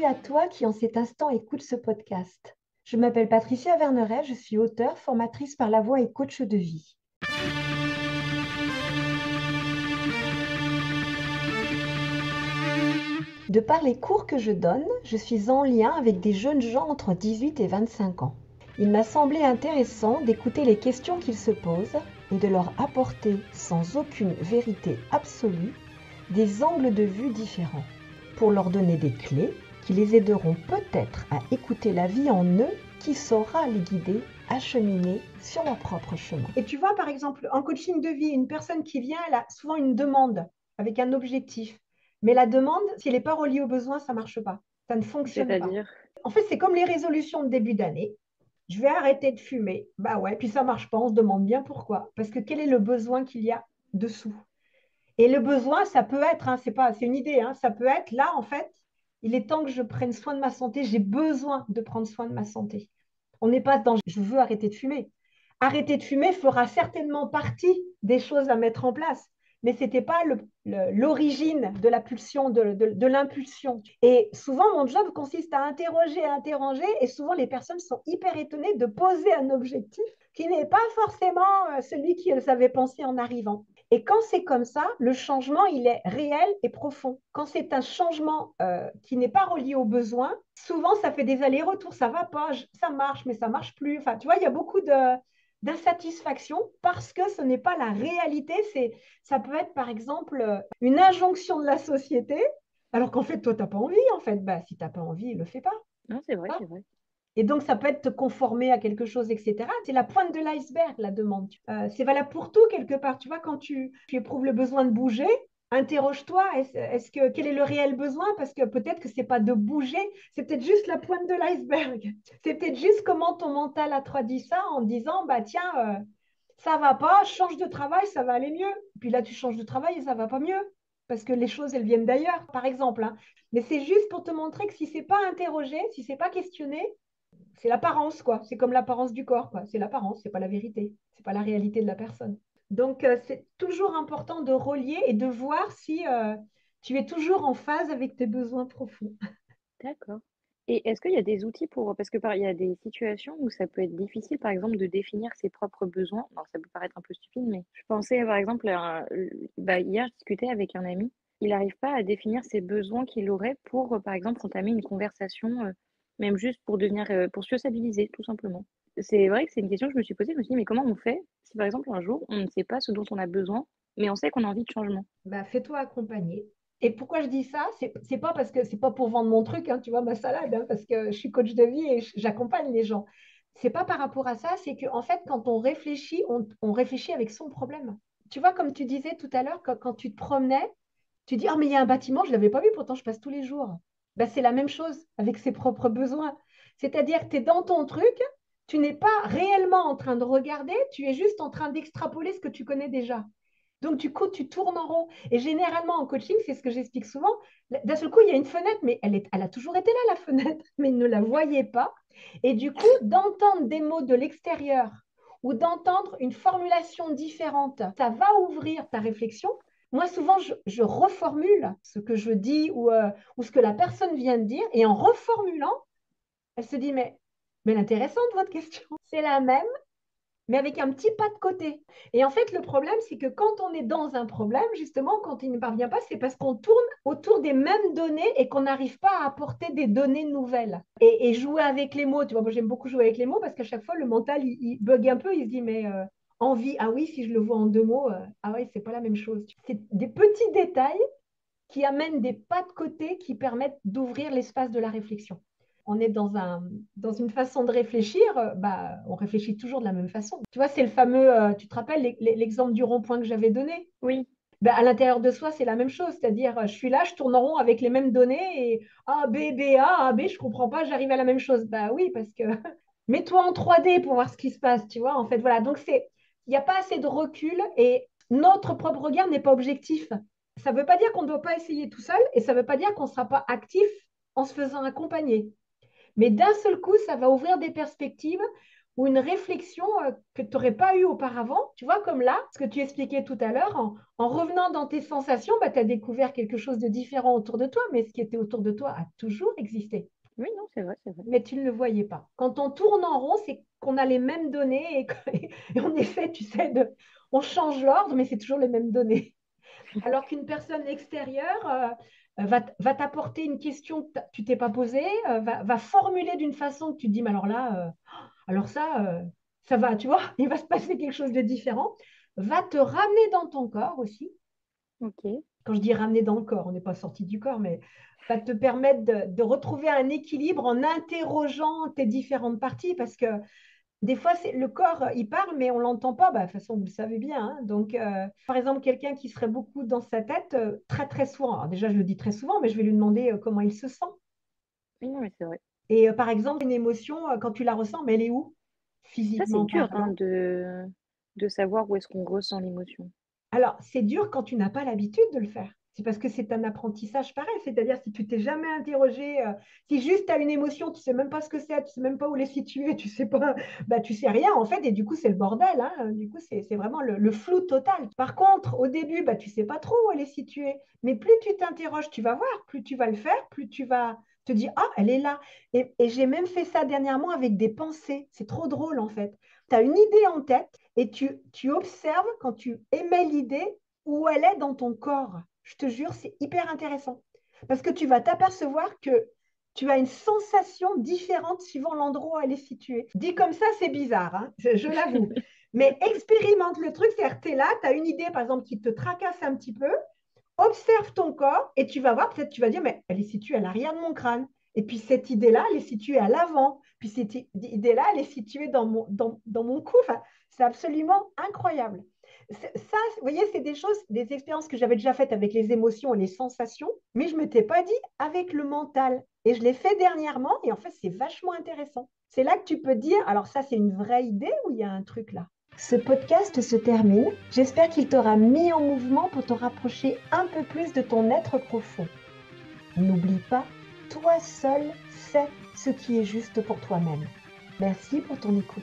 bienvenue à toi qui en cet instant écoute ce podcast. Je m'appelle Patricia Verneret, je suis auteure, formatrice par la voix et coach de vie. De par les cours que je donne, je suis en lien avec des jeunes gens entre 18 et 25 ans. Il m'a semblé intéressant d'écouter les questions qu'ils se posent et de leur apporter, sans aucune vérité absolue, des angles de vue différents, pour leur donner des clés qui les aideront peut-être à écouter la vie en eux qui saura les guider à cheminer sur leur propre chemin. Et tu vois, par exemple, en coaching de vie, une personne qui vient, elle a souvent une demande avec un objectif. Mais la demande, si elle n'est pas reliée au besoin, ça ne marche pas. Ça ne fonctionne pas. C'est-à-dire, En fait, c'est comme les résolutions de début d'année. Je vais arrêter de fumer. Bah ouais, puis ça ne marche pas. On se demande bien pourquoi. Parce que quel est le besoin qu'il y a dessous? Et le besoin, ça peut être, c'est une idée, ça peut être là, en fait, il est temps que je prenne soin de ma santé, j'ai besoin de prendre soin de ma santé. On n'est pas dans je veux arrêter de fumer. Arrêter de fumer fera certainement partie des choses à mettre en place, mais ce n'était pas l'origine de la pulsion, de l'impulsion. Et souvent, mon job consiste à interroger, et souvent les personnes sont hyper étonnées de poser un objectif qui n'est pas forcément celui qu'elles avaient pensé en arrivant. Et quand c'est comme ça, le changement, il est réel et profond. Quand c'est un changement qui n'est pas relié aux besoins, souvent, ça fait des allers-retours. Ça va pas, ça marche, mais ça marche plus. Enfin, tu vois, il y a beaucoup d'insatisfaction parce que ce n'est pas la réalité. Ça peut être, par exemple, une injonction de la société, alors qu'en fait, toi, tu n'as pas envie. En fait, bah, si tu n'as pas envie, ne le fais pas. non, c'est vrai, Hein. c'est vrai. Et donc, ça peut être te conformer à quelque chose, etc. C'est la pointe de l'iceberg, la demande. C'est valable pour tout, quelque part. Tu vois, quand tu éprouves le besoin de bouger, interroge-toi, quel est le réel besoin? Parce que peut-être que c'est pas de bouger, c'est peut-être juste la pointe de l'iceberg. C'est peut-être juste comment ton mental a traduit ça en disant, bah tiens, ça va pas, change de travail, ça va aller mieux. Puis là, tu changes de travail et ça va pas mieux. Parce que les choses, elles viennent d'ailleurs, par exemple. Mais c'est juste pour te montrer que si c'est pas interrogé, si c'est pas questionné, c'est l'apparence, quoi. C'est comme l'apparence du corps, quoi. C'est l'apparence, c'est pas la vérité. C'est pas la réalité de la personne. Donc, c'est toujours important de relier et de voir si tu es toujours en phase avec tes besoins profonds. D'accord. Et est-ce qu'il y a des outils pour, parce que il y a des situations où ça peut être difficile, par exemple, de définir ses propres besoins. Alors, ça peut paraître un peu stupide, mais je pensais, par exemple, hier, je discutais avec un ami. Il n'arrive pas à définir ses besoins qu'il aurait pour, par exemple, entamer une conversation, même juste pour devenir, pour se stabiliser, tout simplement. C'est vrai que c'est une question que je me suis posée. Je me suis dit, mais comment on fait si, par exemple, un jour, on ne sait pas ce dont on a besoin, mais on sait qu'on a envie de changement? Bah, fais-toi accompagner. Et pourquoi je dis ça? C'est pas parce que c'est pas pour vendre mon truc, tu vois, ma salade, parce que je suis coach de vie et j'accompagne les gens. C'est pas par rapport à ça, c'est qu'en fait, quand on réfléchit, on réfléchit avec son problème. Tu vois, comme tu disais tout à l'heure, quand tu te promenais, tu dis, ah, mais il y a un bâtiment, je ne l'avais pas vu, pourtant je passe tous les jours. Ben, c'est la même chose avec ses propres besoins. C'est-à-dire que tu es dans ton truc, tu n'es pas réellement en train de regarder, tu es juste en train d'extrapoler ce que tu connais déjà. Donc, du coup, tu tournes en rond. Et généralement, en coaching, c'est ce que j'explique souvent. D'un seul coup, il y a une fenêtre, mais elle a toujours été là, la fenêtre, mais ils ne la voyaient pas. Et du coup, d'entendre des mots de l'extérieur ou d'entendre une formulation différente, ça va ouvrir ta réflexion. Moi, souvent, je reformule ce que je dis ou ce que la personne vient de dire. Et en reformulant, elle se dit, mais l'intéressante, votre question, c'est la même, mais avec un petit pas de côté. Et en fait, le problème, c'est que quand on est dans un problème, justement, quand il ne parvient pas, c'est parce qu'on tourne autour des mêmes données et qu'on n'arrive pas à apporter des données nouvelles. Et jouer avec les mots, tu vois, moi j'aime beaucoup jouer avec les mots parce qu'à chaque fois, le mental, il bug un peu, il se dit, mais envie, ah oui, si je le vois en deux mots, ah oui, c'est pas la même chose. C'est des petits détails qui amènent des pas de côté qui permettent d'ouvrir l'espace de la réflexion. On est dans une façon de réfléchir, bah, on réfléchit toujours de la même façon. Tu vois, c'est le fameux, tu te rappelles l'exemple du rond-point que j'avais donné? Oui, Bah, à l'intérieur de soi, c'est la même chose, c'est-à-dire je suis là, je tourne en rond avec les mêmes données et A, B, B, A, B, je comprends pas, j'arrive à la même chose. Bah oui, parce que mets-toi en 3D pour voir ce qui se passe, tu vois, en fait, voilà. Donc, il n'y a pas assez de recul et notre propre regard n'est pas objectif. Ça ne veut pas dire qu'on ne doit pas essayer tout seul et ça ne veut pas dire qu'on ne sera pas actif en se faisant accompagner. Mais d'un seul coup, ça va ouvrir des perspectives ou une réflexion que tu n'aurais pas eue auparavant. Tu vois, comme là, ce que tu expliquais tout à l'heure, en revenant dans tes sensations, bah, tu as découvert quelque chose de différent autour de toi, mais ce qui était autour de toi a toujours existé, Oui, non, c'est vrai, c'est vrai. mais tu ne le voyais pas. Quand on tourne en rond, c'est qu'on a les mêmes données et en effet, tu sais, on change l'ordre, mais c'est toujours les mêmes données. Alors qu'une personne extérieure va t'apporter une question que tu t'es pas posée, va formuler d'une façon que tu te dis, mais alors là, alors ça va, tu vois, il va se passer quelque chose de différent, va te ramener dans ton corps aussi. Ok. Quand je dis ramener dans le corps, on n'est pas sorti du corps, mais va te permettre de retrouver un équilibre en interrogeant tes différentes parties, parce que des fois, le corps, il parle, mais on ne l'entend pas. Bah, de toute façon, vous le savez bien, hein. Donc, par exemple, quelqu'un qui serait beaucoup dans sa tête, très, très souvent. Alors, déjà, je le dis très souvent, mais je vais lui demander comment il se sent. Oui, non, mais c'est vrai. Et par exemple, une émotion, quand tu la ressens, mais elle est où? Ça, c'est Physiquement dur, hein, parlant. de savoir où est-ce qu'on ressent l'émotion. Alors, c'est dur quand tu n'as pas l'habitude de le faire. C'est parce que c'est un apprentissage pareil. C'est-à-dire, si tu t'es jamais interrogé, si juste tu as une émotion, tu sais même pas ce que c'est, tu sais même pas où les situer, tu sais pas, bah, tu sais rien en fait, et du coup, c'est le bordel, hein. Du coup, c'est vraiment le flou total. Par contre, au début, bah, tu sais pas trop où elle est située. Mais plus tu t'interroges, tu vas voir, plus tu vas le faire, plus tu vas te dire, ah, elle est là. Et j'ai même fait ça dernièrement avec des pensées. C'est trop drôle en fait. Tu as une idée en tête et tu observes quand tu émets l'idée où elle est dans ton corps. Je te jure, c'est hyper intéressant. Parce que tu vas t'apercevoir que tu as une sensation différente suivant l'endroit où elle est située. Dit comme ça, c'est bizarre, hein, je l'avoue. Mais expérimente le truc, c'est-à-dire que tu es là, tu as une idée, par exemple, qui te tracasse un petit peu, observe ton corps et tu vas voir, peut-être tu vas dire, mais elle est située à l'arrière de mon crâne. Et puis cette idée-là, elle est située à l'avant. Puis cette idée-là, elle est située dans mon cou. Enfin, c'est absolument incroyable. Ça, vous voyez, c'est des choses, des expériences que j'avais déjà faites avec les émotions et les sensations, mais je ne m'étais pas dit avec le mental. Et je l'ai fait dernièrement et en fait, c'est vachement intéressant. C'est là que tu peux dire, alors ça, c'est une vraie idée ou il y a un truc là? Ce podcast se termine. J'espère qu'il t'aura mis en mouvement pour te rapprocher un peu plus de ton être profond. N'oublie pas, toi seul sais ce qui est juste pour toi-même. Merci pour ton écoute.